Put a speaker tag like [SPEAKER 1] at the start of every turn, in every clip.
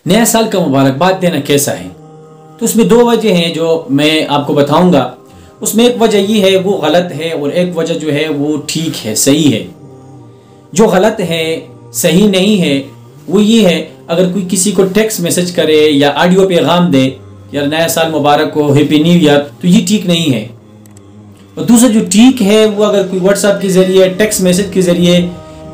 [SPEAKER 1] نیا سال کا مبارکباد دینا کیسا ہے؟ تو اس میں دو وجہ ہیں جو میں آپ کو بتاؤں گا۔ اس میں ایک وجہ یہ ہے وہ غلط ہے، اور ایک وجہ جو ہے وہ ٹھیک ہے، صحیح ہے۔ جو غلط ہے، صحیح نہیں ہے، وہ یہ ہے اگر کوئی کسی کو ٹیکسٹ میسج کرے یا آڈیو پیغام دے یا نیا سال مبارک ہو، ہیپی نیو ایئر، تو یہ ٹھیک نہیں ہے۔ اور دوسرا جو ٹھیک ہے وہ اگر کوئی واٹس ایپ کے ذریعے، ٹیکسٹ میسج کے ذریعے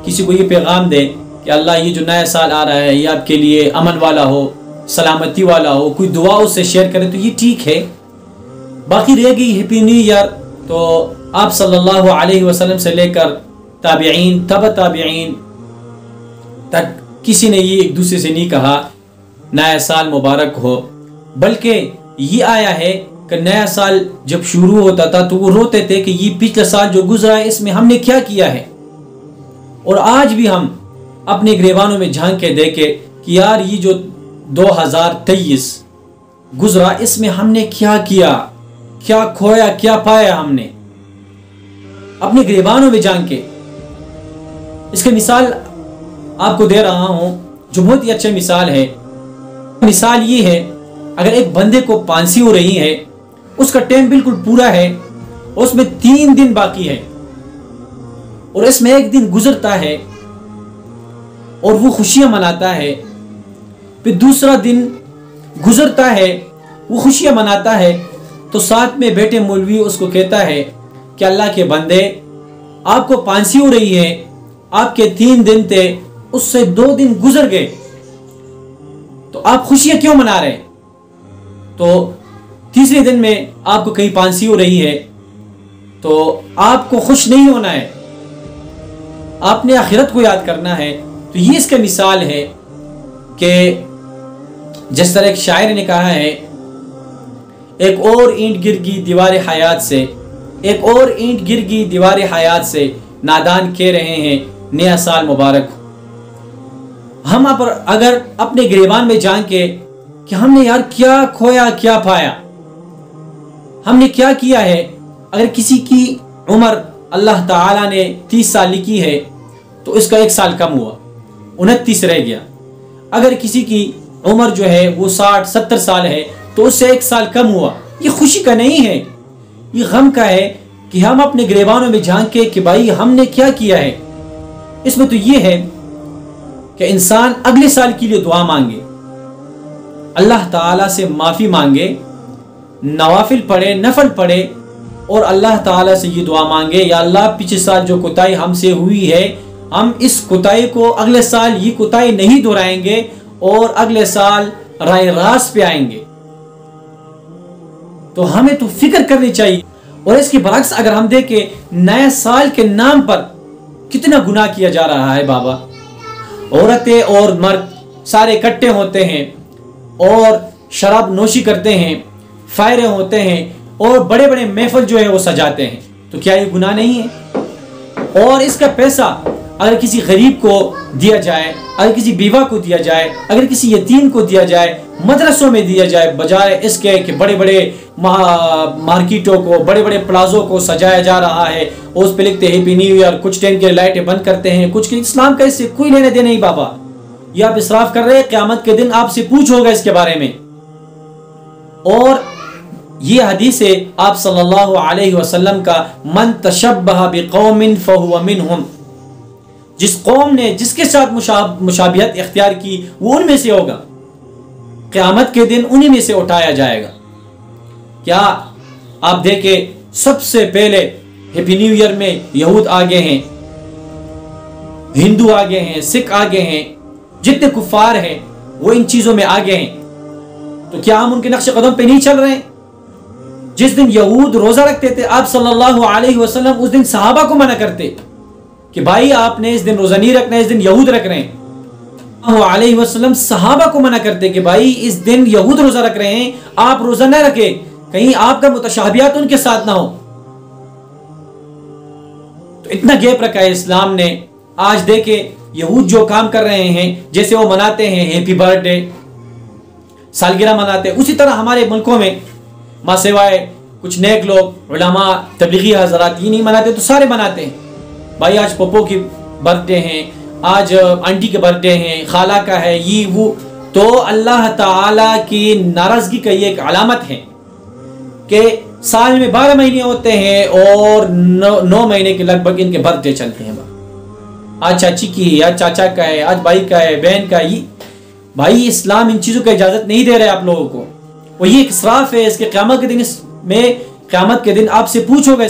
[SPEAKER 1] کسی کو یہ پیغام دے کہ اللہ یہ جو نیا سال آ رہا ہے یہ آپ کے لیے امن والا ہو، سلامتی والا ہو، کوئی دعا اس سے شیئر کرے، تو یہ ٹھیک ہے۔ باقی رہ گئی ہیپی نیو ایئر، تو آپ صلی اللہ علیہ وسلم سے لے کر تابعین، تبع تابعین تک کسی نے یہ ایک دوسرے سے نہیں کہا نیا سال مبارک ہو، بلکہ یہ آیا ہے کہ نیا سال جب شروع ہوتا تھا تو وہ روتے تھے کہ یہ پچھلا سال جو گزرا ہے اس میں ہم نے کیا کیا ہے۔ اور آج بھی ہم اپنے گریبانوں میں جھانک کے دیکھیں کہ یار یہ جو 2023 گزرا اس میں ہم نے کیا کیا، کیا کھویا، کیا پایا ہم نے، اپنے گریبانوں میں جھانک کے۔ اس کی مثال آپ کو دے رہا ہوں جو بہت ہی اچھا مثال ہے۔ مثال یہ ہے اگر ایک بندے کو پانسی ہو رہی ہے، اس کا ٹائم بالکل پورا ہے، اس میں 3 دن باقی ہے، اور اس میں ایک دن گزرتا ہے اور وہ خوشیاں مناتا ہے، پھر دوسرا دن گزرتا ہے، وہ خوشیاں مناتا ہے، تو ساتھ میں بیٹھے مولوی اس کو کہتا ہے کہ اللہ کے بندے آپ کو پانسی ہو رہی ہے، آپ کے 3 دن تھے، اس سے 2 دن گزر گئے، تو آپ خوشیاں کیوں منا رہے ہیں؟ تو تیسرے دن میں آپ کو کہیں پانسی ہو رہی ہے تو آپ کو خوش نہیں ہونا ہے، آپ نے آخرت کو یاد کرنا ہے۔ تو یہ اس کا مثال ہے کہ جس طرح ایک شاعر نے کہا ہے، ایک اور اینٹ گر گئی دیوار حیات سے، ایک اور اینٹ گر گئی دیوار حیات سے، نادان کہہ رہے ہیں نیا سال مبارک ہو۔ ہم اگر اپنے گریبان میں جان کے کہ ہم نے یار کیا کھویا، کیا پایا، ہم نے کیا کیا ہے۔ اگر کسی کی عمر اللہ تعالیٰ نے 30 سال لکھی ہے تو اس کا 1 سال کم ہوا، 29 رہ گیا۔ اگر کسی کی عمر جو ہے وہ 60-70 سال ہے تو اس سے 1 سال کم ہوا۔ یہ خوشی کا نہیں ہے، یہ غم کا ہے کہ ہم اپنے گریبانوں میں جھانک کے کہ بھائی ہم نے کیا کیا ہے۔ اس میں تو یہ ہے کہ انسان اگلے سال کے لیے دعا مانگے، اللہ تعالیٰ سے معافی مانگے، نوافل پڑھے، نفل پڑھے، اور اللہ تعالیٰ سے یہ دعا مانگے یا اللہ پچھلے سال جو کوتاہی ہم سے ہوئی ہے، ہم اس کوتاہی کو اگلے سال یہ کوتاہی نہیں دہرائیں گے، اور اگلے سال راہ راست پہ آئیں گے۔ تو ہمیں تو فکر کرنی چاہیے۔ اور اس کے برعکس اگر ہم دیکھیں نیا سال کے نام پر کتنا گناہ کیا جا رہا ہے بابا، عورتیں اور مرد سارے اکٹھے ہوتے ہیں اور شراب نوشی کرتے ہیں، فائرے ہوتے ہیں، اور بڑے بڑے محفل جو ہے وہ سجاتے ہیں، تو کیا یہ گناہ نہیں ہے؟ اور اس کا پیسہ اگر کسی غریب کو دیا جائے، اگر کسی بیوہ کو دیا جائے، اگر کسی یتیم کو دیا جائے، مدرسوں میں دیا جائے، بجائے اس کے کہ بڑے بڑے مارکیٹوں کو، بڑے بڑے پلازوں کو سجایا جا رہا ہے، اس پہ لکھتے ہیپی نیو ایئر، کچھ ٹائم کے لائٹیں بند کرتے ہیں، کچھ کے اسلام کا اس سے کوئی لینے دینے نہیں بابا۔ یہ آپ اسراف کر رہے ہیں، قیامت کے دن آپ سے پوچھ ہوگا اس کے بارے میں۔ اور یہ حدیث ہے آپ صلی اللہ علیہ وسلم کا، من تشبہ بقوم فہو منہم، جس قوم نے جس کے ساتھ مشابہت اختیار کی وہ ان میں سے ہوگا، قیامت کے دن انہی میں سے اٹھایا جائے گا۔ کیا آپ دیکھیں سب سے پہلے ہیپی نیو ایئر میں یہود آگے ہیں، ہندو آگے ہیں، سکھ آگے ہیں، جتنے کفار ہیں وہ ان چیزوں میں آگے ہیں، تو کیا ہم ان کے نقش قدم پہ نہیں چل رہے ہیں؟ جس دن یہود روزہ رکھتے تھے آپ صلی اللہ علیہ وسلم اس دن صحابہ کو منع کرتے کہ بھائی آپ نے اس دن روزہ نہیں رکھنا، اس دن یہود رکھ رہے ہیں۔ اللہ علیہ وسلم صحابہ کو منع کرتے کہ بھائی اس دن یہود روزہ رکھ رہے ہیں، آپ روزہ نہ رکھیں، کہیں آپ کا متشابہات ان کے ساتھ نہ ہو۔ تو اتنا گیپ رکھا ہے اسلام نے۔ آج دیکھیں یہود جو کام کر رہے ہیں، جیسے وہ مناتے ہیں ہیپی برتھ ڈے، سالگرہ مناتے ہیں، اسی طرح ہمارے ملکوں میں ماں سوائے کچھ نیک لوگ، علماء، تبلیغی حضرات یہ نہیں مناتے تو سارے مناتے ہیں۔ بھائی آج پپو کی برتھ ڈے ہیں، آج آنٹی کے برتھ ڈے ہیں، خالہ کا ہے، یہ وہ، تو اللہ تعالیٰ کی ناراضگی کا یہ ایک علامت ہے کہ سال میں 12 مہینے ہوتے ہیں اور 9 مہینے کے لگ بھگ ان کے برتھ ڈے چلتے ہیں. آج چاچی کی ہے، آج چاچا کا ہے، آج بھائی کا ہے، بہن کا ہے. بھائی اسلام ان چیزوں کی اجازت نہیں دے رہے آپ لوگوں کو، اور یہ ایک اسراف ہے. اس کے قیامت کے دن آپ سے پوچھو گے